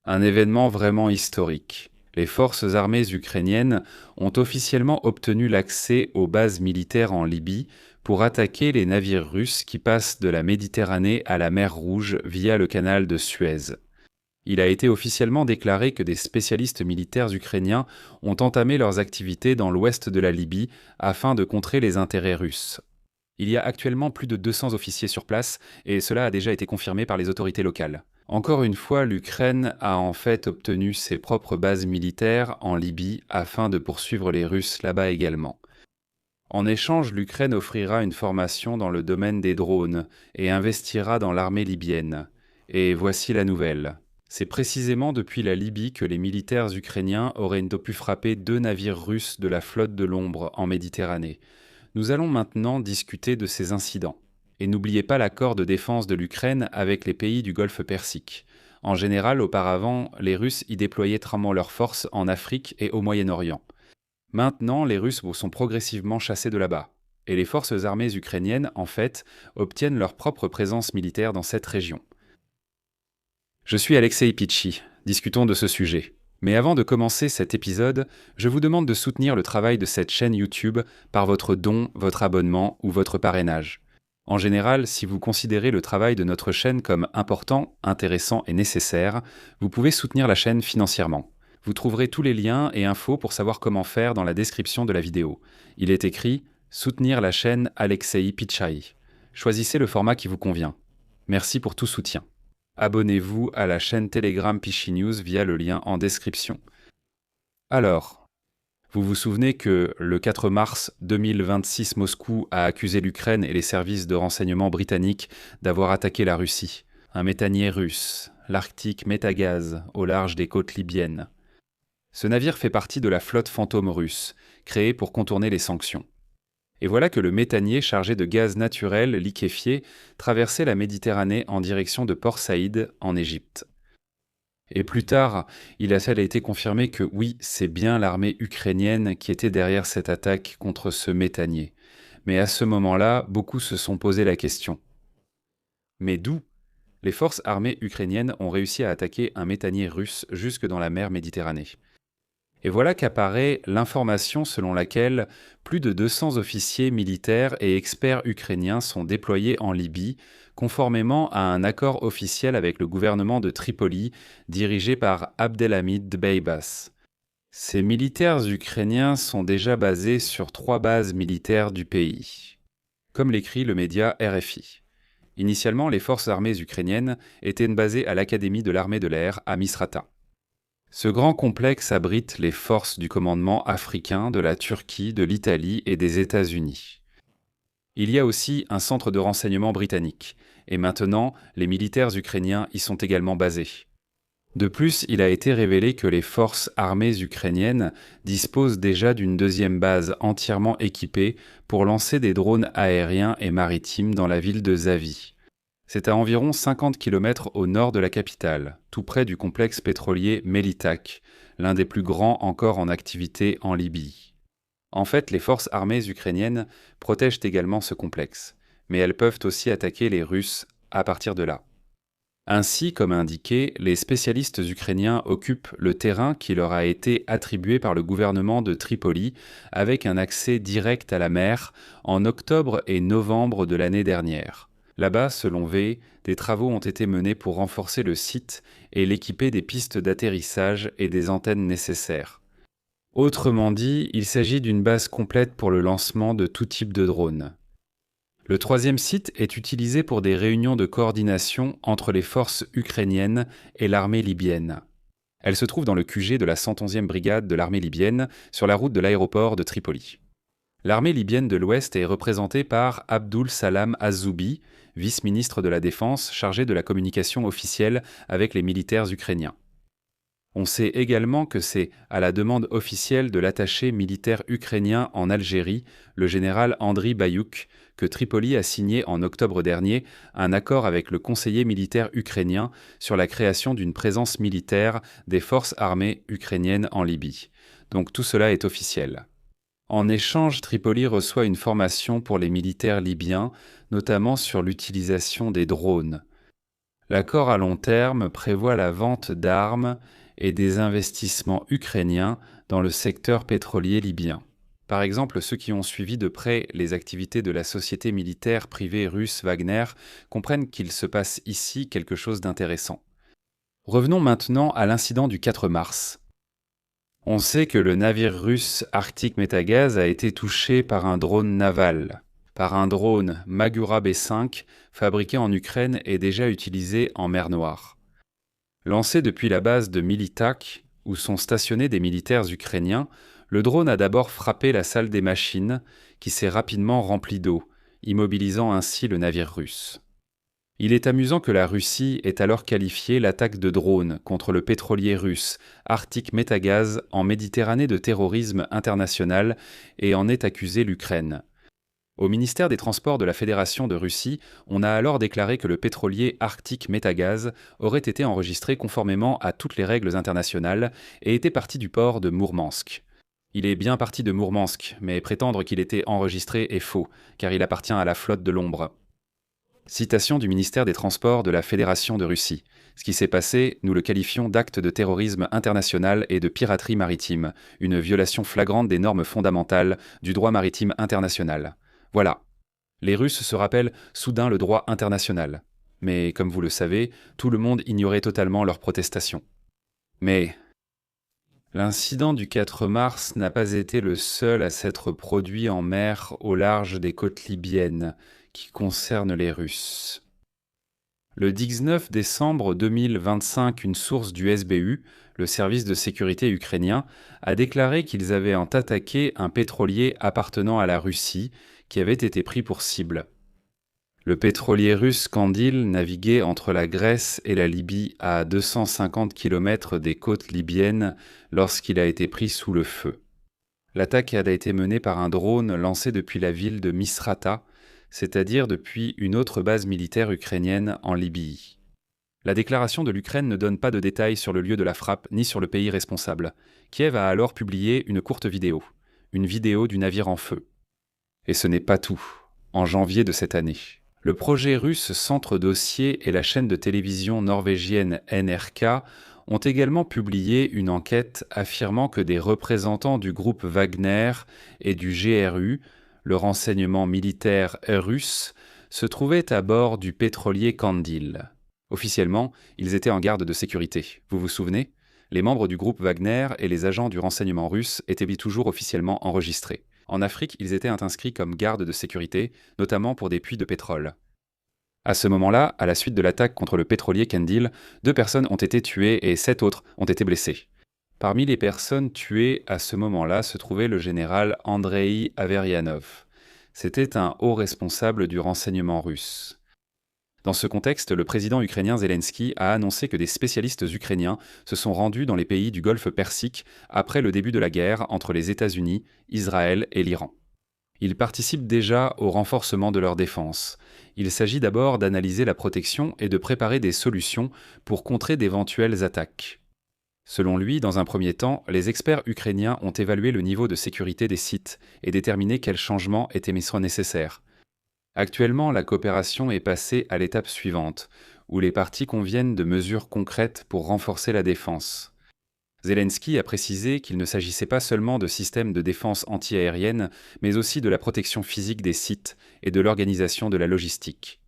Un événement vraiment historique. Les forces armées ukrainiennes ont officiellement obtenu l'accès aux bases militaires en Libye pour attaquer les navires russes qui passent de la Méditerranée à la mer Rouge via le canal de Suez. Il a été officiellement déclaré que des spécialistes militaires ukrainiens ont entamé leurs activités dans l'ouest de la Libye afin de contrer les intérêts russes. Il y a actuellement plus de 200 officiers sur place et cela a déjà été confirmé par les autorités locales. Encore une fois, l'Ukraine a en fait obtenu ses propres bases militaires en Libye afin de poursuivre les Russes là-bas également. En échange, l'Ukraine offrira une formation dans le domaine des drones et investira dans l'armée libyenne. Et voici la nouvelle. C'est précisément depuis la Libye que les militaires ukrainiens auraient pu frapper 2 navires russes de la flotte de l'ombre en Méditerranée. Nous allons maintenant discuter de ces incidents. Et n'oubliez pas l'accord de défense de l'Ukraine avec les pays du Golfe Persique. En général, auparavant, les Russes y déployaient tramement leurs forces en Afrique et au Moyen-Orient. Maintenant, les Russes sont progressivement chassés de là-bas. Et les forces armées ukrainiennes, en fait, obtiennent leur propre présence militaire dans cette région. Je suis Alexei Pitchi. Discutons de ce sujet. Mais avant de commencer cet épisode, je vous demande de soutenir le travail de cette chaîne YouTube par votre don, votre abonnement ou votre parrainage. En général, si vous considérez le travail de notre chaîne comme important, intéressant et nécessaire, vous pouvez soutenir la chaîne financièrement. Vous trouverez tous les liens et infos pour savoir comment faire dans la description de la vidéo. Il est écrit « Soutenir la chaîne Alexei Pitchai ». Choisissez le format qui vous convient. Merci pour tout soutien. Abonnez-vous à la chaîne Telegram Pitchy News via le lien en description. Alors, vous vous souvenez que le 4 mars 2026, Moscou a accusé l'Ukraine et les services de renseignement britanniques d'avoir attaqué la Russie. Un méthanier russe, l'Arctique Métagaz, au large des côtes libyennes. Ce navire fait partie de la flotte fantôme russe, créée pour contourner les sanctions. Et voilà que le méthanier chargé de gaz naturel liquéfié traversait la Méditerranée en direction de Port Saïd, en Égypte. Et plus tard, il a été confirmé que oui, c'est bien l'armée ukrainienne qui était derrière cette attaque contre ce méthanier. Mais à ce moment-là, beaucoup se sont posé la question. Mais d'où les forces armées ukrainiennes ont réussi à attaquer un méthanier russe jusque dans la mer Méditerranée? Et voilà qu'apparaît l'information selon laquelle plus de 200 officiers militaires et experts ukrainiens sont déployés en Libye, conformément à un accord officiel avec le gouvernement de Tripoli, dirigé par Abdelhamid Dbeibas. Ces militaires ukrainiens sont déjà basés sur 3 bases militaires du pays, comme l'écrit le média RFI. Initialement, les forces armées ukrainiennes étaient basées à l'Académie de l'armée de l'air à Misrata. Ce grand complexe abrite les forces du commandement africain de la Turquie, de l'Italie et des États-Unis. Il y a aussi un centre de renseignement britannique, et maintenant, les militaires ukrainiens y sont également basés. De plus, il a été révélé que les forces armées ukrainiennes disposent déjà d'une deuxième base entièrement équipée pour lancer des drones aériens et maritimes dans la ville de Zavi. C'est à environ 50 km au nord de la capitale, tout près du complexe pétrolier Melitak, l'un des plus grands encore en activité en Libye. En fait, les forces armées ukrainiennes protègent également ce complexe, mais elles peuvent aussi attaquer les Russes à partir de là. Ainsi, comme indiqué, les spécialistes ukrainiens occupent le terrain qui leur a été attribué par le gouvernement de Tripoli avec un accès direct à la mer en octobre et novembre de l'année dernière. Là-bas, selon V, des travaux ont été menés pour renforcer le site et l'équiper des pistes d'atterrissage et des antennes nécessaires. Autrement dit, il s'agit d'une base complète pour le lancement de tout type de drones. Le 3e site est utilisé pour des réunions de coordination entre les forces ukrainiennes et l'armée libyenne. Elle se trouve dans le QG de la 111e brigade de l'armée libyenne, sur la route de l'aéroport de Tripoli. L'armée libyenne de l'Ouest est représentée par Abdul Salam Azzoubi, vice-ministre de la Défense chargé de la communication officielle avec les militaires ukrainiens. On sait également que c'est à la demande officielle de l'attaché militaire ukrainien en Algérie, le général Andriy Bayouk, que Tripoli a signé en octobre dernier un accord avec le conseiller militaire ukrainien sur la création d'une présence militaire des forces armées ukrainiennes en Libye. Donc tout cela est officiel. En échange, Tripoli reçoit une formation pour les militaires libyens, notamment sur l'utilisation des drones. L'accord à long terme prévoit la vente d'armes et des investissements ukrainiens dans le secteur pétrolier libyen. Par exemple, ceux qui ont suivi de près les activités de la société militaire privée russe Wagner comprennent qu'il se passe ici quelque chose d'intéressant. Revenons maintenant à l'incident du 4 mars. On sait que le navire russe Arctic Metagaz a été touché par un drone naval, par un drone Magura B5 fabriqué en Ukraine et déjà utilisé en mer Noire. Lancé depuis la base de Militak, où sont stationnés des militaires ukrainiens, le drone a d'abord frappé la salle des machines, qui s'est rapidement remplie d'eau, immobilisant ainsi le navire russe. Il est amusant que la Russie ait alors qualifié l'attaque de drone contre le pétrolier russe Arctic Metagaz en Méditerranée de terrorisme international et en ait accusé l'Ukraine. Au ministère des Transports de la Fédération de Russie, on a alors déclaré que le pétrolier Arctic Metagaz aurait été enregistré conformément à toutes les règles internationales et était parti du port de Mourmansk. Il est bien parti de Mourmansk, mais prétendre qu'il était enregistré est faux, car il appartient à la flotte de l'ombre. Citation du ministère des Transports de la Fédération de Russie. Ce qui s'est passé, nous le qualifions d'acte de terrorisme international et de piraterie maritime, une violation flagrante des normes fondamentales du droit maritime international. Voilà. Les Russes se rappellent soudain le droit international. Mais, comme vous le savez, tout le monde ignorait totalement leurs protestations. Mais l'incident du 4 mars n'a pas été le seul à s'être produit en mer au large des côtes libyennes, qui concerne les Russes. Le 19 décembre 2025, une source du SBU, le service de sécurité ukrainien, a déclaré qu'ils avaient attaqué un pétrolier appartenant à la Russie qui avait été pris pour cible. Le pétrolier russe Kandil naviguait entre la Grèce et la Libye à 250 km des côtes libyennes lorsqu'il a été pris sous le feu. L'attaque a été menée par un drone lancé depuis la ville de Misrata, c'est-à-dire depuis une autre base militaire ukrainienne en Libye. La déclaration de l'Ukraine ne donne pas de détails sur le lieu de la frappe ni sur le pays responsable. Kiev a alors publié une courte vidéo, une vidéo du navire en feu. Et ce n'est pas tout. En janvier de cette année, le projet russe Centre Dossier et la chaîne de télévision norvégienne NRK ont également publié une enquête affirmant que des représentants du groupe Wagner et du GRU, le renseignement militaire russe, se trouvaient à bord du pétrolier Kandil. Officiellement, ils étaient en garde de sécurité. Vous vous souvenez ? Les membres du groupe Wagner et les agents du renseignement russe étaient toujours officiellement enregistrés. En Afrique, ils étaient inscrits comme gardes de sécurité, notamment pour des puits de pétrole. À ce moment-là, à la suite de l'attaque contre le pétrolier Kandil, 2 personnes ont été tuées et 7 autres ont été blessées. Parmi les personnes tuées à ce moment-là se trouvait le général Andrei Averyanov. C'était un haut responsable du renseignement russe. Dans ce contexte, le président ukrainien Zelensky a annoncé que des spécialistes ukrainiens se sont rendus dans les pays du Golfe Persique après le début de la guerre entre les États-Unis, Israël et l'Iran. Ils participent déjà au renforcement de leur défense. Il s'agit d'abord d'analyser la protection et de préparer des solutions pour contrer d'éventuelles attaques. Selon lui, dans un premier temps, les experts ukrainiens ont évalué le niveau de sécurité des sites et déterminé quels changements étaient nécessaires. Actuellement, la coopération est passée à l'étape suivante, où les parties conviennent de mesures concrètes pour renforcer la défense. Zelensky a précisé qu'il ne s'agissait pas seulement de systèmes de défense antiaérienne, mais aussi de la protection physique des sites et de l'organisation de la logistique.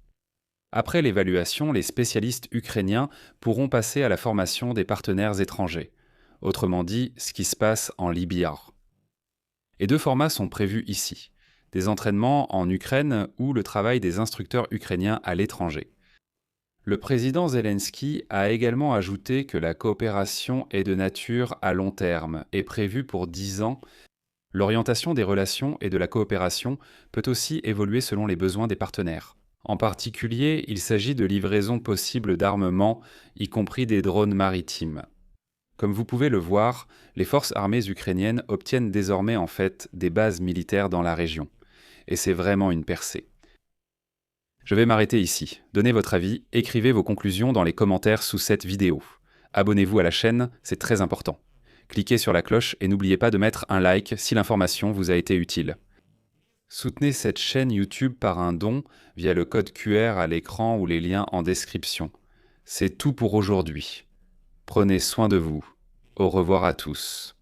Après l'évaluation, les spécialistes ukrainiens pourront passer à la formation des partenaires étrangers, autrement dit, ce qui se passe en Libye. Et 2 formats sont prévus ici, des entraînements en Ukraine ou le travail des instructeurs ukrainiens à l'étranger. Le président Zelensky a également ajouté que la coopération est de nature à long terme et prévue pour 10 ans. L'orientation des relations et de la coopération peut aussi évoluer selon les besoins des partenaires. En particulier, il s'agit de livraisons possibles d'armements, y compris des drones maritimes. Comme vous pouvez le voir, les forces armées ukrainiennes obtiennent désormais en fait des bases militaires dans la région. Et c'est vraiment une percée. Je vais m'arrêter ici. Donnez votre avis, écrivez vos conclusions dans les commentaires sous cette vidéo. Abonnez-vous à la chaîne, c'est très important. Cliquez sur la cloche et n'oubliez pas de mettre un like si l'information vous a été utile. Soutenez cette chaîne YouTube par un don via le code QR à l'écran ou les liens en description. C'est tout pour aujourd'hui. Prenez soin de vous. Au revoir à tous.